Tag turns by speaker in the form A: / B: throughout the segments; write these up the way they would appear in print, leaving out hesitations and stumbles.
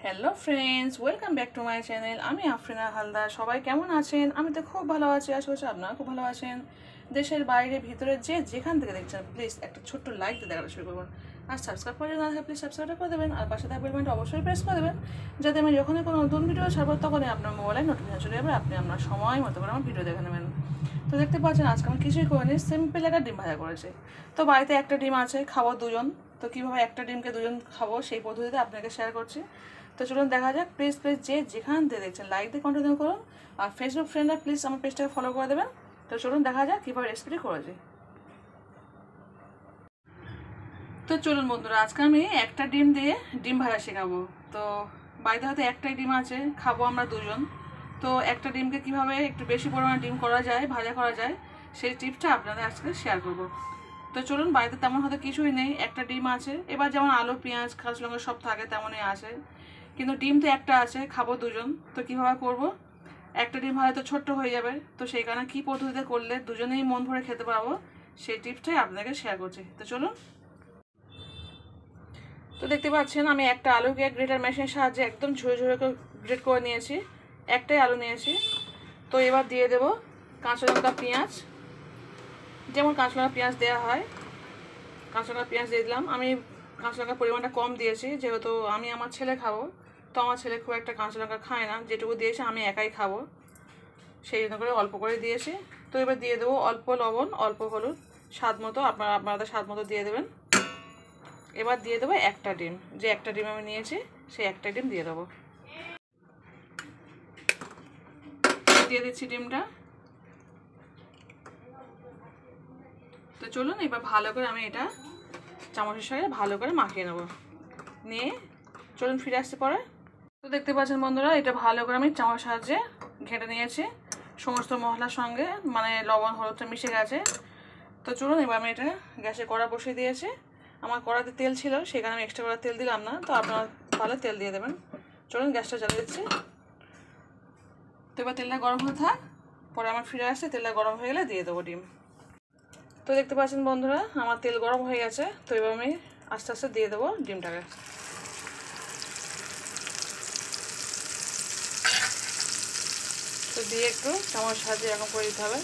A: Hello friends, welcome back to my channel. আমি আফরিনা হালদার। সবাই কেমন আছেন? আমি তো খুব ভালো আছি, আশা করছি আপনারা খুব ভালো আছেন। দেশের বাইরে ভিতরে যেখান থেকে দেখছেন প্লিজ একটা ছোট্ট লাইক দিয়ে দেখাটা শুরু করবেন। আর সাবস্ক্রাইব করে না প্লিজ সাবস্ক্রাইব করে দেবেন, আর পাশে থাকা বেল বাটনটা অবশ্যই প্রেস করে দেবেন, যাতে আমি যখনই কোনো নতুন ভিডিও ছাড়বো তখনই আপনার মোবাইলে নোটিফিকেশন চলে যাবে, আপনি আপনার সময় মতো করে আমার ভিডিও দেখে নেবেন। তো দেখতে পাচ্ছেন আজকে আমি কিছুই করিনি, সিম্পল একটা ডিম ভাজা করেছি। তো বাড়িতে একটা ডিম আছে, খাবো দুজন। তো কীভাবে একটা ডিমকে দুজন খাবো সেই পদ্ধতিতে আপনাকে শেয়ার করছি। তো চলুন দেখা যাক। প্লিজ যেখান থেকে দেখছেন লাইক দিয়ে কন্টিনিউ করুন, আর ফেসবুক ফ্রেন্ডরা প্লিজ আমার পেজটাকে ফলো করে দেবেন। তো চলুন দেখা যাক কীভাবে রেসিপিটি করেছি। তো চলুন বন্ধুরা, আজকে আমি একটা ডিম দিয়ে ডিম ভাজা শেখাবো। তো বাড়িতে হয়তো একটাই ডিম আছে, খাবো আমরা দুজন। তো একটা ডিমকে কীভাবে একটু বেশি পরিমাণে ডিম করা যায়, ভাজা করা যায়, সেই টিপসটা আপনাদের আজকে শেয়ার করব। তো চলুন, বাড়িতে তেমন হয়তো কিছুই নেই, একটা ডিম আছে। এবার যেমন আলু পেঁয়াজ কাঁচা লঙ্কা সব থাকে তেমনই আছে, কিন্তু ডিম তো একটা আছে, খাবো দুজন। তো কীভাবে করব? একটা ডিম হয়তো ছোট্ট হয়ে যাবে, তো সেই কারণে কী পদ্ধতিতে করলে দুজনেই মন ভরে খেতে পারবো সেই টিপসটাই আপনাকে শেয়ার করছি। তো চলুন। তো দেখতে পাচ্ছেন আমি একটা আলুকে গ্রেটার মেশিনের সাহায্যে একদম ঝুড়ে ঝুড়ে করে গ্রেট করে নিয়েছি। একটাই আলু নিয়েছি। তো এবার দিয়ে দেব কাঁচা লঙ্কা পেঁয়াজ, যেমন কাঁচা লঙ্কা পেঁয়াজ দেওয়া হয় কাঁচা লঙ্কা পেঁয়াজ দিয়ে দিলাম। আমি কাঁচা লঙ্কার পরিমাণটা কম দিয়েছি, যেহেতু আমি আমার ছেলে খাবো। তো আমার ছেলে খুব একটা কাঁচা লঙ্কা খায় না, যেটুকু দিয়েছি আমি একাই খাবো, সেই জন্য করে অল্প করে দিয়েছি। তো এবার দিয়ে দেবো অল্প লবণ, অল্প হলুদ, স্বাদ মতো আপনাদের স্বাদ মতো দিয়ে দেবেন। এবার দিয়ে দেবো একটা ডিম, যে একটা ডিম আমি নিয়েছি সেই একটা ডিম দিয়ে দেবো। দিয়ে দিচ্ছি ডিমটা। তো চলুন এবার ভালো করে আমি এটা চামচের সাথে ভালো করে মাখিয়ে নেবো। নিয়ে চলুন ফিরে আসতে পরে। তো দেখতে পাচ্ছেন বন্ধুরা, এটা ভালো করে আমি চামচের সাহায্যে ঘেঁটে নিয়েছি, সমস্ত মশলার সঙ্গে মানে লবণ হলুদটা মিশে গেছে। তো চলুন এবার আমি এটা গ্যাসে কড়া বসিয়ে দিয়েছি। আমার কড়াতে তেল ছিল, সেখানে আমি এক্সট্রা করে তেল দিলাম না, তো আপনারা তাহলে তেল দিয়ে দেবেন। চলুন গ্যাসটা জ্বালিয়ে দিচ্ছি। তো এবার তেলটা গরম হতে থাক, পরে আমার ফিরে আসছে, তেলটা গরম হয়ে গেলে দিয়ে দেবো ডিম। তো দেখতে পাচ্ছেন বন্ধুরা আমার তেল গরম হয়ে গেছে। তো এবার আমি আস্তে আস্তে দিয়ে দেবো ডিমটাকে। তো দিয়ে একটু চামচ সাহায্যে এরকম করে দিতে হবে।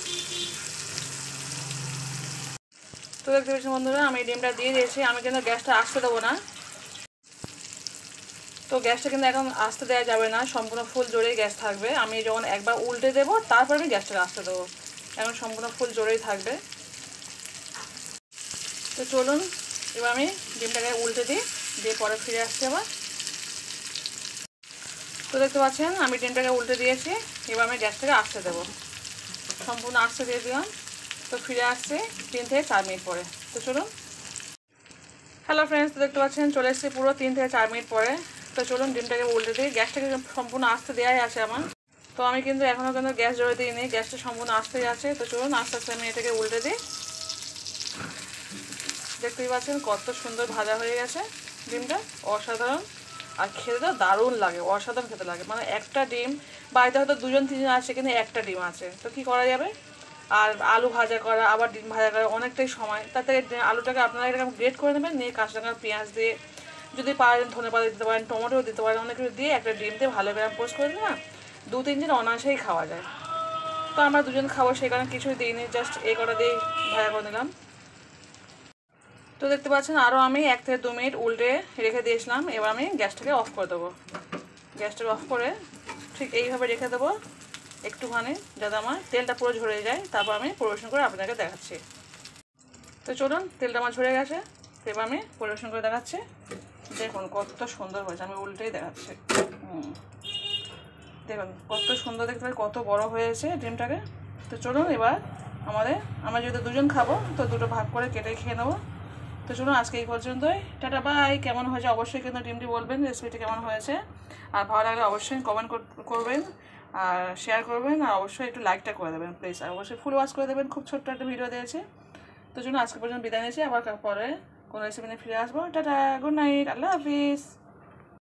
A: তো দেখতে পাচ্ছেন বন্ধুরা আমি ডিমটা দিয়ে দিয়েছি। আমি কিন্তু গ্যাসটা আস্তে দেবো না। তো গ্যাসটা কিন্তু এখন আস্তে দেওয়া যাবে না, সম্পূর্ণ ফুল জোরেই গ্যাস থাকবে। আমি যখন একবার উল্টে দেবো তারপর আমি গ্যাসটাকে আস্তে দেবো, এখন সম্পূর্ণ ফুল জোরেই থাকবে। তো চলুন এবার আমি ডিমটাকে উল্টে দিই, দিয়ে পরে ফিরে আসছি আবার। তো দেখতে পাচ্ছেন আমি ডিমটাকে উল্টে দিয়েছি। এবার আমি গ্যাসটাকে আস্তে দেবো, সম্পূর্ণ আস্তে দিয়ে দিলাম। তো ফিরে আসছে 3 থেকে 4 মিনিট পরে। তো চলুন। হ্যালো ফ্রেন্ডস, তো দেখতে পাচ্ছেন চলে এসেছি পুরো 3 থেকে 4 মিনিট পরে। তো চলুন ডিমটাকে উল্টে দিই। গ্যাসটাকে সম্পূর্ণ আস্তে দেওয়াই আছে আমার। তো আমি কিন্তু এখনও কিন্তু গ্যাস জোরে দিইনি, গ্যাসটা সম্পূর্ণ আস্তেই আছে। তো চলুন আস্তে আস্তে আমি এটাকে উল্টে দিই। দেখতেই পাচ্ছেন কত সুন্দর ভাজা হয়ে গেছে ডিমটা, অসাধারণ। আর খেতে তো দারুণ লাগে, অসাধারণ খেতে লাগে। মানে একটা ডিম, বাড়িতে হয়তো 2-3 জন আছে, কিন্তু একটা ডিম আছে, তো কি করা যাবে? আর আলু ভাজা করা, আবার ডিম ভাজা করা অনেকটাই সময়। তার থেকে আলুটাকে আপনারা এরকম গ্রেট করে নেবেন, নিয়ে কাঁচা লঙ্কা পেঁয়াজ দিয়ে, যদি পারেন ধনেপাতা দিতে পারেন, টমেটোও দিতে পারেন, অনেক কিছু দিয়ে একটা ডিম দিয়ে ভালো করে পোস্ট করে দিন না, 2-3 জন অনায়াসেই খাওয়া যায়। তো আমরা দুজন খাবো, সেই কারণে কিছুই দিইনি, জাস্ট এই কটা দিয়েই ভাজা করে নিলাম। তো দেখতে পাচ্ছেন আরও আমি 1 থেকে 2 মিনিট উল্টে রেখে দিয়েছিলাম। এবার আমি গ্যাসটাকে অফ করে দেবো। গ্যাসটাকে অফ করে ঠিক এইভাবে রেখে দেবো একটুখানি, যাতে আমার তেলটা পুরো ঝরে যায়। তারপর আমি পরিবেশন করে আপনাকে দেখাচ্ছি। তো চলুন, তেলটা আমার ঝরে গেছে, এবার আমি পরিবেশন করে দেখাচ্ছি। দেখুন কত সুন্দর হয়েছে, আমি উল্টেই দেখাচ্ছি। দেখুন কত সুন্দর দেখতে পাই, কত বড় হয়েছে ডিমটাকে। তো চলুন এবার আমরা যেহেতু 2 জন খাবো, তো 2টো ভাগ করে কেটে খেয়ে নেবো। তো চলুন আজকে এই পর্যন্তই, টাটা বাই। কেমন হয়েছে অবশ্যই কিন্তু ডিমটি বলবেন, রেসিপিটি কেমন হয়েছে। আর ভালো লাগলে অবশ্যই কমেন্ট করবেন, আর শেয়ার করবেন, আর অবশ্যই একটু লাইকটা করে দেবেন প্লিজ, আর অবশ্যই ফুল ওয়াচ করে দেবেন। খুব ছোট্ট একটা ভিডিও দিয়েছে। তো চলুন আজকে পর্যন্ত বিদায় নিয়েছি, আবার পরে কোনো রেসিপি নিয়ে ফিরে আসবো। টাটা, গুড নাইট, আল্লাহ হাফিজ।